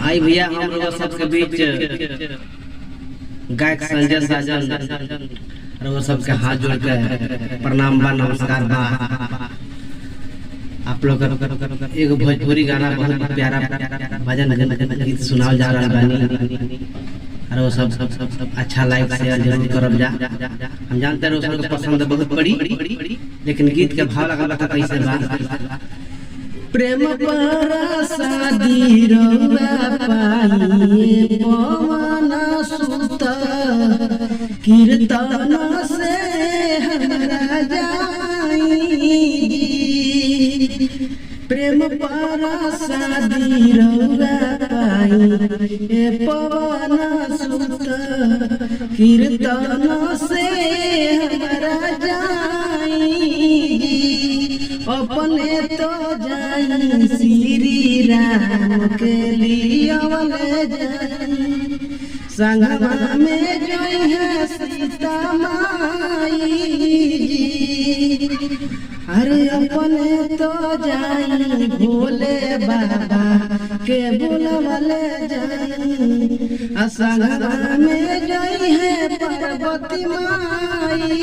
आई भैया हम लोग सबके बीच गायक संजय साजन और सबके हाथ जोड़ के प्रणाम बा, नमस्कार बा। आप लोग एगो भोजपुरी गाना बहुत प्यारा भजन गीत सुनाओ जा रहा बानी और वो सब अच्छा लाइक शेयर जरूर करब जा। हम जानते हैं उसको पसंद बहुत बड़ी, लेकिन गीत के भाव लगा बता कैसे बा। प्रेम पर शादी रउआ पाइए पवन सुत कीर्तन से हमरा जाई। प्रेम पर शादी रउआ पाइए पवन सुत कीर्तन से हमरा जाई। अपने तो जाई श्री राम के लिए जाई, संगमा में जोई है सीता माई। अरे अपने तो जाई भोले बाबा के बुलवले जाई, संगमा में जोई है पार्वती माई।